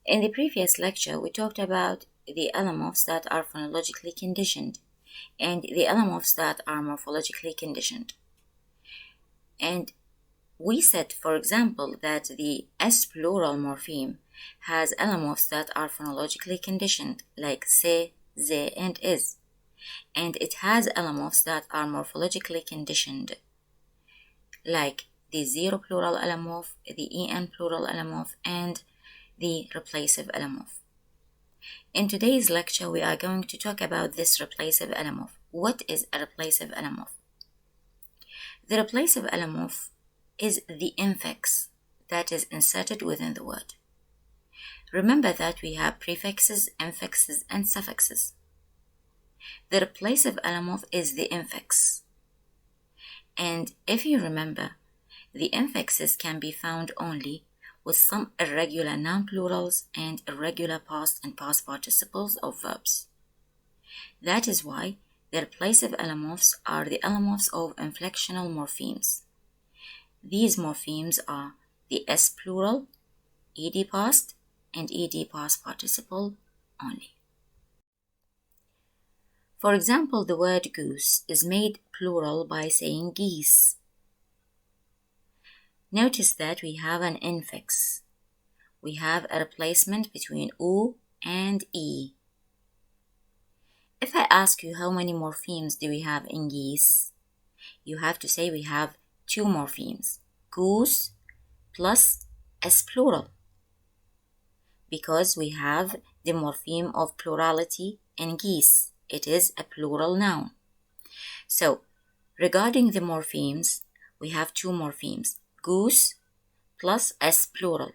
In the previous lecture, we talked about the allomorphs that are phonologically conditioned and the allomorphs that are morphologically conditioned. And we said, for example, that the S plural morpheme has allomorphs that are phonologically conditioned, like se, ze, and is. And it has allomorphs that are morphologically conditioned, like the zero plural allomorph, the en plural allomorph, and the replacive allomorph. In today's lecture, we are going to talk about this replacive allomorph. What is a replacive allomorph? The replacive allomorph is the infix that is inserted within the word. Remember that we have prefixes, infixes, and suffixes. The replacive allomorph is the infix. And if you remember, the infixes can be found only with some irregular noun plurals and irregular past and past participles of verbs. That is why the replacive allomorphs are the allomorphs of inflectional morphemes. These morphemes are the S plural, ed past, and ed past participle only. For example, the word goose is made plural by saying geese. Notice that we have an infix. We have a replacement between u and e. If I ask you how many morphemes do we have in geese, you have to say we have two morphemes, goose plus S plural, because we have the morpheme of plurality in geese. It is a plural noun. So, regarding the morphemes, we have two morphemes, goose plus S plural.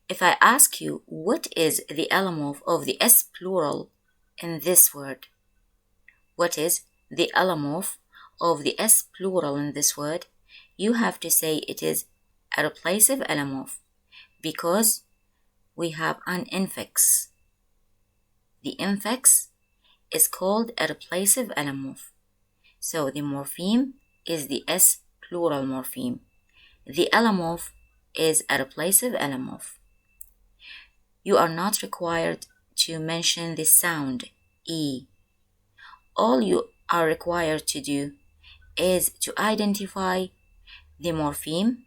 If I ask you what is the allomorph of the S plural in this word, what is the allomorph of the S plural in this word, you have to say it is a replacive allomorph because we have an infix. The infix is called a replacive allomorph. So the morpheme is the S plural morpheme. The allomorph is a replacive allomorph. You are not required to mention the sound E. All you are required to do is to identify the morpheme,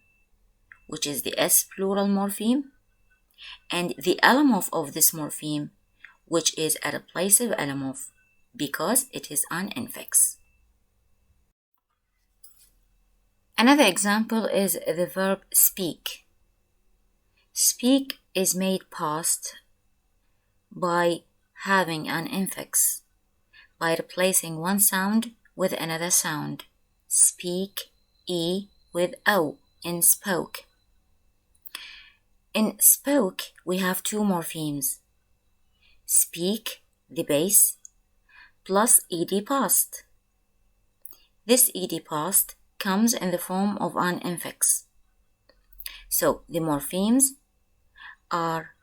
which is the S plural morpheme, and the allomorph of this morpheme, which is a replacive allomorph because it is an infix. Another example is the verb speak. Speak is made past by having an infix, by replacing one sound with another sound. Speak, E with O in spoke. In spoke, we have two morphemes. Speak, the base, plus ed past. This ed past comes in the form of an infix. So the morphemes are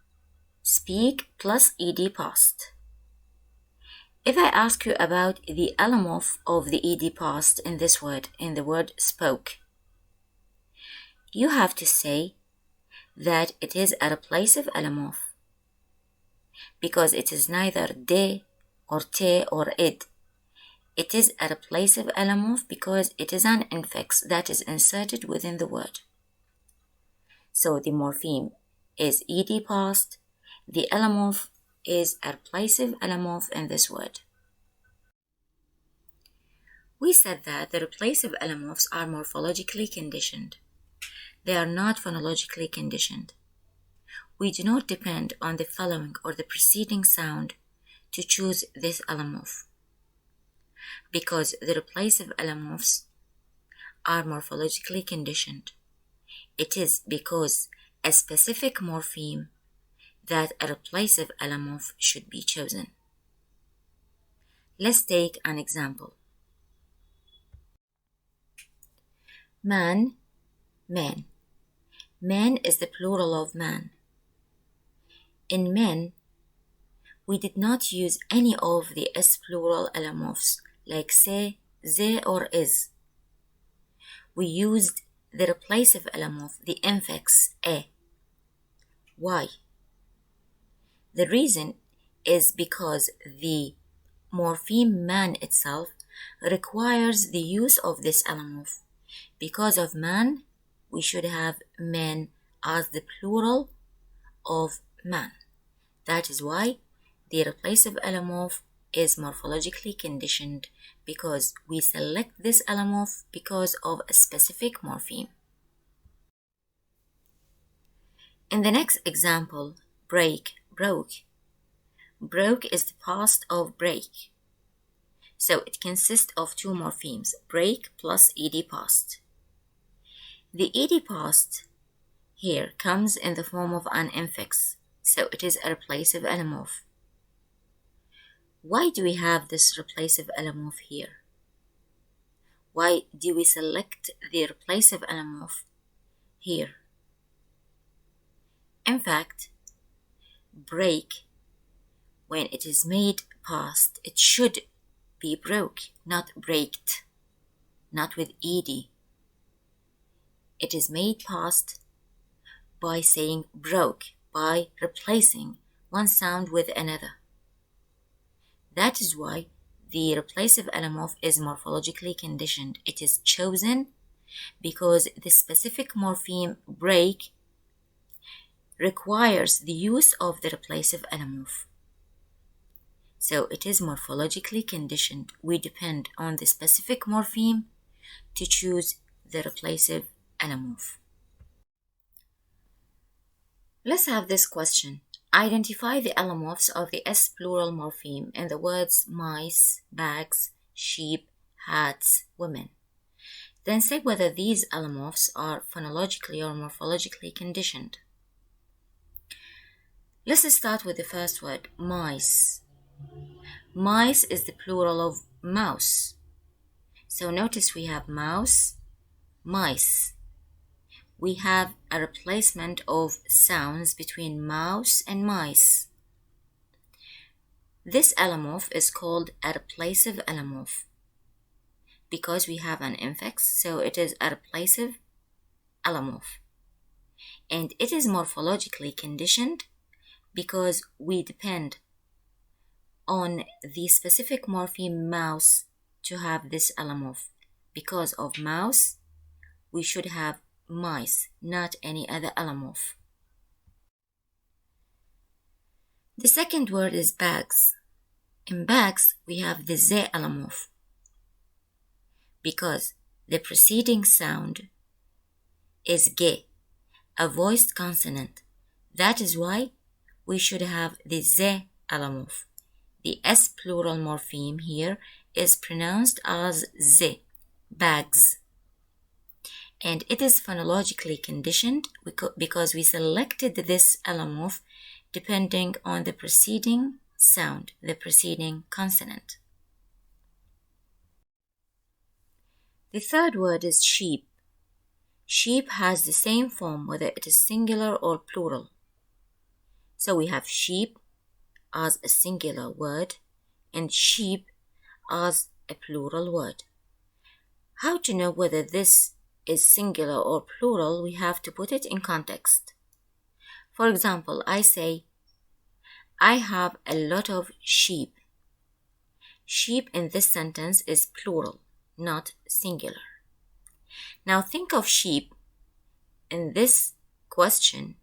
speak plus ed past. If I ask you about the allomorph of the ed past in this word, in the word spoke, you have to say that it is a replacive allomorph because it is neither de or te or id. It is a replacive allomorph because it is an infix that is inserted within the word. So the morpheme is ed past. The allomorph is a replacive allomorph in this word. We said that the replacive allomorphs are morphologically conditioned. They are not phonologically conditioned. We do not depend on the following or the preceding sound to choose this allomorph, because the replacive allomorphs are morphologically conditioned. It is because a specific morpheme that a replacive allomorph should be chosen. Let's take an example. Man, man. Man is the plural of man. In men, we did not use any of the S plural allomorphs like se, ze, or is. We used the replacive allomorph, the infix e. Why? The reason is because the morpheme man itself requires the use of this allomorph. Because of man, we should have men as the plural of man. That is why the replacive allomorph is morphologically conditioned, because we select this allomorph because of a specific morpheme. In the next example, break, broke. Broke is the past of break. So it consists of two morphemes, break plus ed past. The ed past here comes in the form of an infix, so it is a replacive allomorph. Why do we have this replacive allomorph here? Why do we select the replacive allomorph here? In fact, break, when it is made past, it should be broke, not breaked, not with ed. It is made past by saying broke, by replacing one sound with another. That is why the replacive allomorph is morphologically conditioned. It is chosen because the specific morpheme break requires the use of the replacive allomorph. So it is morphologically conditioned. We depend on the specific morpheme to choose the replacive allomorph. Let's have this question. Identify the allomorphs of the S plural morpheme in the words mice, bags, sheep, hats, women. Then say whether these allomorphs are phonologically or morphologically conditioned. Let's start with the first word, mice. Mice is the plural of mouse. So notice we have mouse, mice. We have a replacement of sounds between mouse and mice. This allomorph is called a replacive allomorph because we have an infix, so it is a replacive allomorph. And it is morphologically conditioned because we depend on the specific morpheme mouse to have this allomorph. Because of mouse, we should have mice, not any other allomorph. The second word is bags. In bags, we have the Z allomorph because the preceding sound is ge, a voiced consonant. That is why we should have the Z allomorph. The S plural morpheme here is pronounced as Z, bags. And it is phonologically conditioned because we selected this allomorph depending on the preceding sound, the preceding consonant. The third word is sheep. Sheep has the same form whether it is singular or plural. So we have sheep as a singular word and sheep as a plural word. How to know whether this is singular or plural? We have to put it in context. For example, I say, I have a lot of sheep. Sheep in this sentence is plural, not singular. Now think of sheep in this question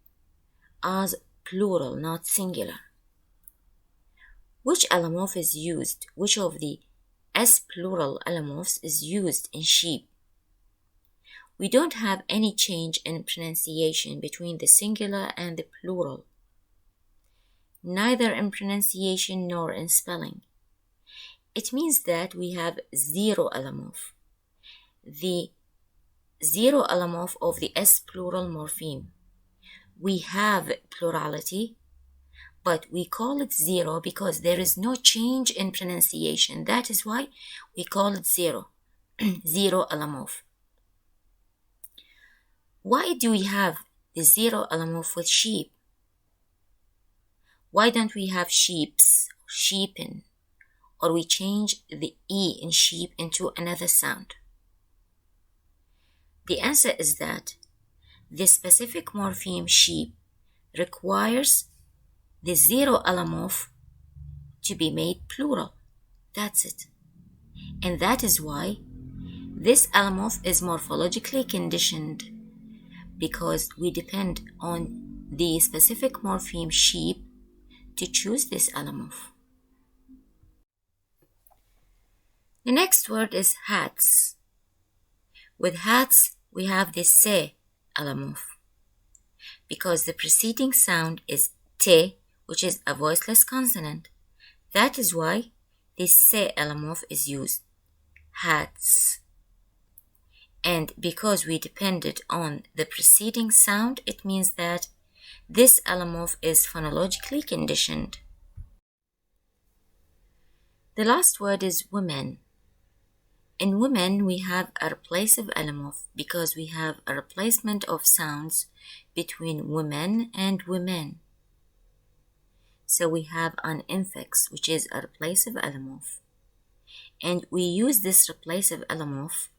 as plural, not singular. Which allomorph is used? Which of the S plural allomorphs is used in sheep? We don't have any change in pronunciation between the singular and the plural, neither in pronunciation nor in spelling. It means that we have zero allomorph, the zero allomorph of the S plural morpheme. We have plurality, but we call it zero because there is no change in pronunciation. That is why we call it zero, zero allomorph. Why do we have the zero allomorph with sheep? Why don't we have sheeps, sheepen, or we change the E in sheep into another sound? The answer is that the specific morpheme sheep requires the zero allomorph to be made plural. That's it. And that is why this allomorph is morphologically conditioned, because we depend on the specific morpheme sheep to choose this allomorph. The next word is hats. With hats, we have the se allomorph, because the preceding sound is te, which is a voiceless consonant. That is why this se allomorph is used, hats. And because we depended on the preceding sound, it means that this allomorph is phonologically conditioned. The last word is women. In women, we have a replacive allomorph because we have a replacement of sounds between women and women. So we have an infix, which is a replacive allomorph. And we use this replacive allomorph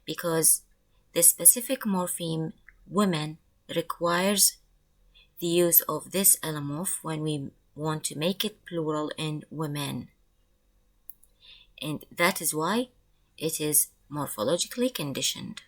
because the specific morpheme women requires the use of this allomorph when we want to make it plural in women. And that is why it is morphologically conditioned.